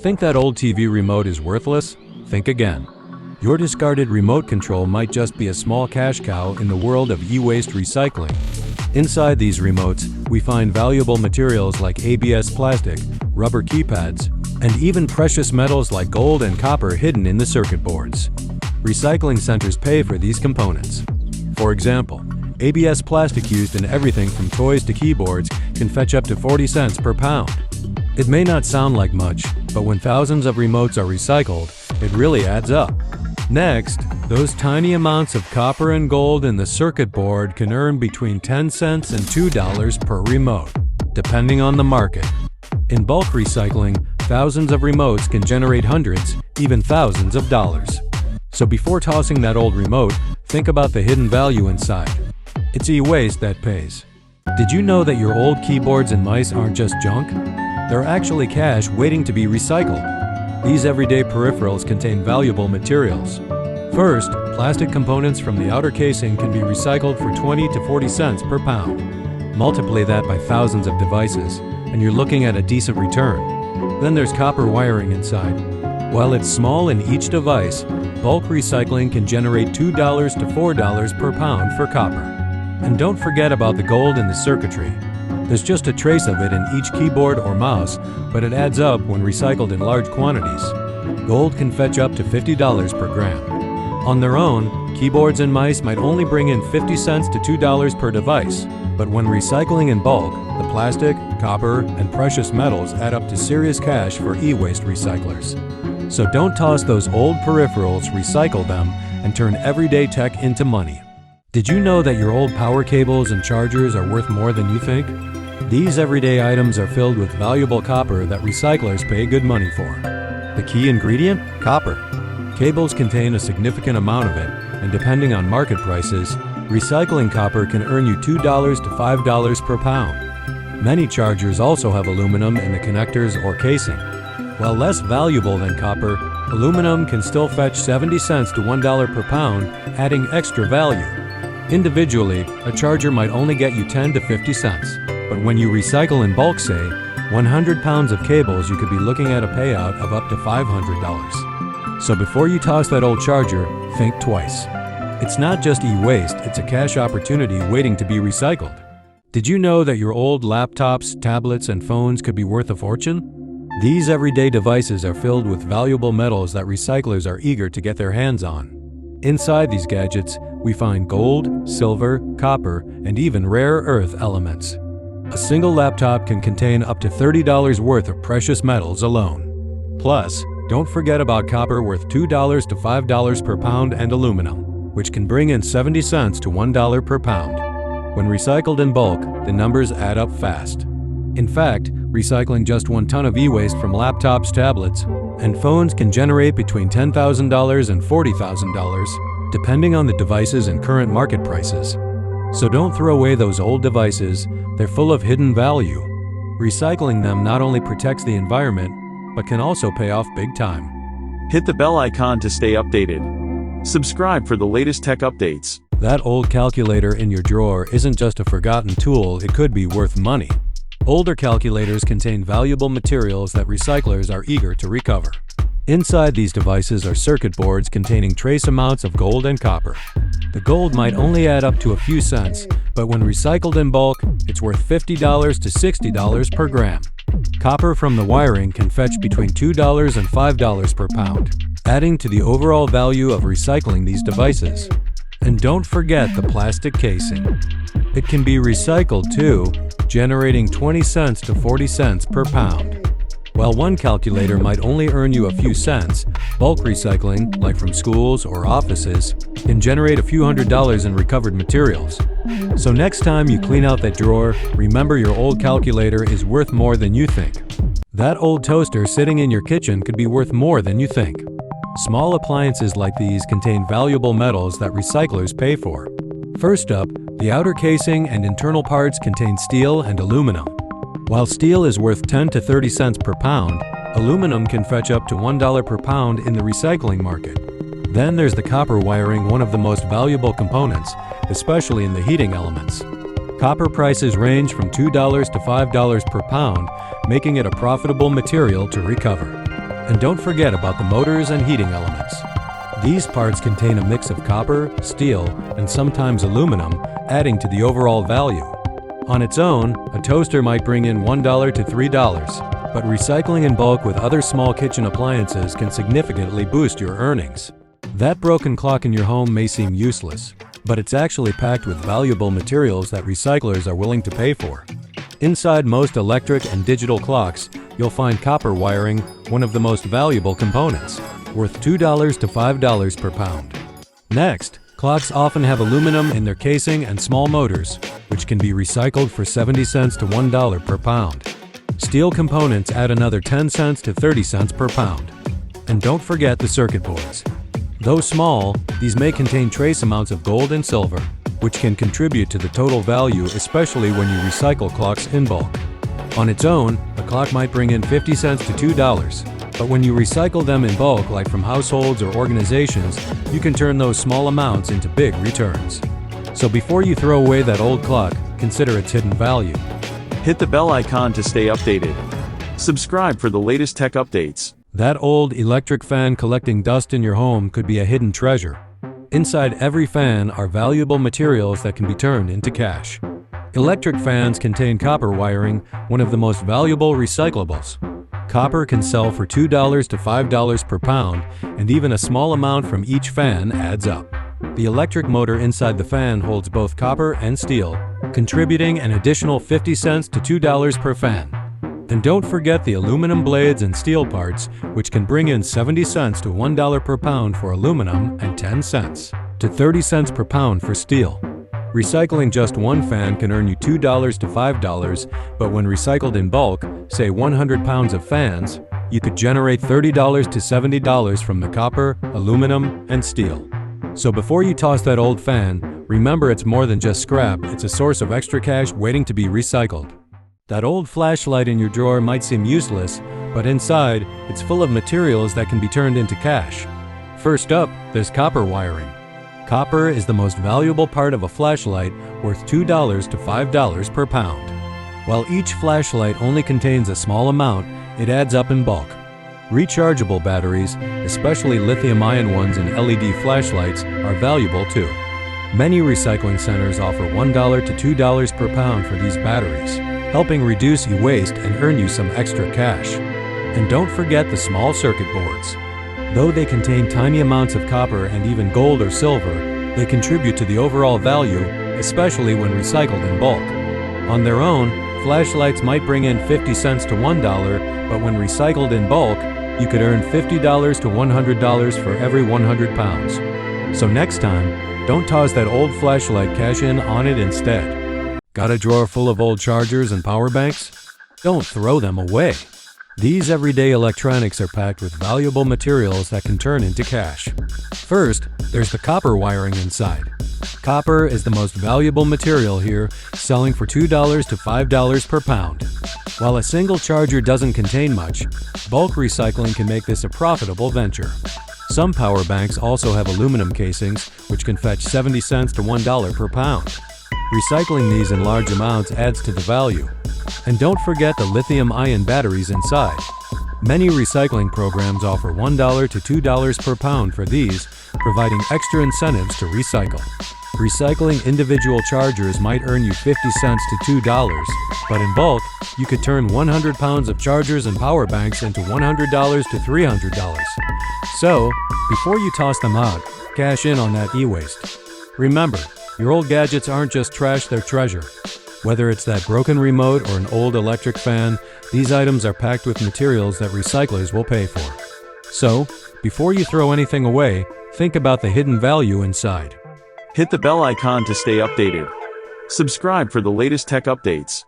Think that old TV remote is worthless? Think again. Your discarded remote control might just be a small cash cow in the world of e-waste recycling. Inside these remotes, we find valuable materials like ABS plastic, rubber keypads, and even precious metals like gold and copper hidden in the circuit boards. Recycling centers pay for these components. For example, ABS plastic used in everything from toys to keyboards can fetch up to 40 cents per pound. It may not sound like much, but when thousands of remotes are recycled, it really adds up. Next, those tiny amounts of copper and gold in the circuit board can earn between 10 cents and $2 per remote, depending on the market. In bulk recycling, thousands of remotes can generate hundreds, even thousands of dollars. So before tossing that old remote, think about the hidden value inside. It's e-waste that pays. Did you know that your old keyboards and mice aren't just junk? They're actually cash waiting to be recycled. These everyday peripherals contain valuable materials. First, plastic components from the outer casing can be recycled for 20 to 40 cents per pound. Multiply that by thousands of devices, and you're looking at a decent return. Then there's copper wiring inside. While it's small in each device, bulk recycling can generate $2 to $4 per pound for copper. And don't forget about the gold in the circuitry. There's just a trace of it in each keyboard or mouse, but it adds up when recycled in large quantities. Gold can fetch up to $50 per gram. On their own, keyboards and mice might only bring in 50 cents to $2 per device, but when recycling in bulk, the plastic, copper, and precious metals add up to serious cash for e-waste recyclers. So don't toss those old peripherals, recycle them, and turn everyday tech into money. Did you know that your old power cables and chargers are worth more than you think? These everyday items are filled with valuable copper that recyclers pay good money for. The key ingredient? Copper. Cables contain a significant amount of it, and depending on market prices, recycling copper can earn you $2 to $5 per pound. Many chargers also have aluminum in the connectors or casing. While less valuable than copper, aluminum can still fetch 70 cents to $1 per pound, adding extra value. Individually, a charger might only get you 10 to 50 cents, but when you recycle in bulk, say, 100 pounds of cables, you could be looking at a payout of up to $500. So before you toss that old charger, think twice. It's not just e-waste, it's a cash opportunity waiting to be recycled. Did you know that your old laptops, tablets, and phones could be worth a fortune? These everyday devices are filled with valuable metals that recyclers are eager to get their hands on. Inside these gadgets, we find gold, silver, copper, and even rare earth elements. A single laptop can contain up to $30 worth of precious metals alone. Plus, don't forget about copper worth $2 to $5 per pound and aluminum, which can bring in 70 cents to $1 per pound. When recycled in bulk, the numbers add up fast. In fact, recycling just 1 ton of e-waste from laptops, tablets, and phones can generate between $10,000 and $40,000, depending on the devices and current market prices. So don't throw away those old devices, they're full of hidden value. Recycling them not only protects the environment, but can also pay off big time. Hit the bell icon to stay updated. Subscribe for the latest tech updates. That old calculator in your drawer isn't just a forgotten tool, it could be worth money. Older calculators contain valuable materials that recyclers are eager to recover. Inside these devices are circuit boards containing trace amounts of gold and copper. The gold might only add up to a few cents, but when recycled in bulk, it's worth $50 to $60 per gram. Copper from the wiring can fetch between $2 and $5 per pound, adding to the overall value of recycling these devices. And don't forget the plastic casing. It can be recycled too, generating 20 cents to 40 cents per pound. While one calculator might only earn you a few cents, bulk recycling, like from schools or offices, can generate a few $100s in recovered materials. So next time you clean out that drawer, remember your old calculator is worth more than you think. That old toaster sitting in your kitchen could be worth more than you think. Small appliances like these contain valuable metals that recyclers pay for. First up, the outer casing and internal parts contain steel and aluminum. While steel is worth 10 to 30 cents per pound, aluminum can fetch up to $1 per pound in the recycling market. Then there's the copper wiring, one of the most valuable components, especially in the heating elements. Copper prices range from $2 to $5 per pound, making it a profitable material to recover. And don't forget about the motors and heating elements. These parts contain a mix of copper, steel, and sometimes aluminum, adding to the overall value. On its own, a toaster might bring in $1 to $3, but recycling in bulk with other small kitchen appliances can significantly boost your earnings. That broken clock in your home may seem useless, but it's actually packed with valuable materials that recyclers are willing to pay for. Inside most electric and digital clocks, you'll find copper wiring, one of the most valuable components, worth $2 to $5 per pound. Next, clocks often have aluminum in their casing and small motors, which can be recycled for 70 cents to $1 per pound. Steel components add another 10 cents to 30 cents per pound. And don't forget the circuit boards. Though small, these may contain trace amounts of gold and silver, which can contribute to the total value, especially when you recycle clocks in bulk. On its own, a clock might bring in 50 cents to $2, but when you recycle them in bulk, like from households or organizations, you can turn those small amounts into big returns. So before you throw away that old clock, consider its hidden value. Hit the bell icon to stay updated. Subscribe for the latest tech updates. That old electric fan collecting dust in your home could be a hidden treasure. Inside every fan are valuable materials that can be turned into cash. Electric fans contain copper wiring, one of the most valuable recyclables. Copper can sell for $2 to $5 per pound, and even a small amount from each fan adds up. The electric motor inside the fan holds both copper and steel, contributing an additional 50 cents to $2 per fan. And don't forget the aluminum blades and steel parts, which can bring in 70 cents to $1 per pound for aluminum and 10 cents to 30 cents per pound for steel. Recycling just one fan can earn you $2 to $5, but when recycled in bulk, say 100 pounds of fans, you could generate $30 to $70 from the copper, aluminum, and steel. So before you toss that old fan, remember it's more than just scrap, it's a source of extra cash waiting to be recycled. That old flashlight in your drawer might seem useless, but inside, it's full of materials that can be turned into cash. First up, there's copper wiring. Copper is the most valuable part of a flashlight, worth $2 to $5 per pound. While each flashlight only contains a small amount, it adds up in bulk. Rechargeable batteries, especially lithium-ion ones in LED flashlights, are valuable too. Many recycling centers offer $1 to $2 per pound for these batteries, helping reduce e-waste and earn you some extra cash. And don't forget the small circuit boards. Though they contain tiny amounts of copper and even gold or silver, they contribute to the overall value, especially when recycled in bulk. On their own, flashlights might bring in 50 cents to $1, but when recycled in bulk, you could earn $50 to $100 for every 100 pounds. So next time, don't toss that old flashlight, cash in on it instead. Got a drawer full of old chargers and power banks? Don't throw them away. These everyday electronics are packed with valuable materials that can turn into cash. First, there's the copper wiring inside. Copper is the most valuable material here, selling for $2 to $5 per pound. While a single charger doesn't contain much, bulk recycling can make this a profitable venture. Some power banks also have aluminum casings, which can fetch 70 cents to $1 per pound. Recycling these in large amounts adds to the value. And don't forget the lithium-ion batteries inside. Many recycling programs offer $1 to $2 per pound for these, providing extra incentives to recycle. Recycling individual chargers might earn you 50 cents to $2, but in bulk, you could turn 100 pounds of chargers and power banks into $100 to $300. So, before you toss them out, cash in on that e-waste. Remember, your old gadgets aren't just trash, they're treasure. Whether it's that broken remote or an old electric fan, these items are packed with materials that recyclers will pay for. So, before you throw anything away, think about the hidden value inside. Hit the bell icon to stay updated. Subscribe for the latest tech updates.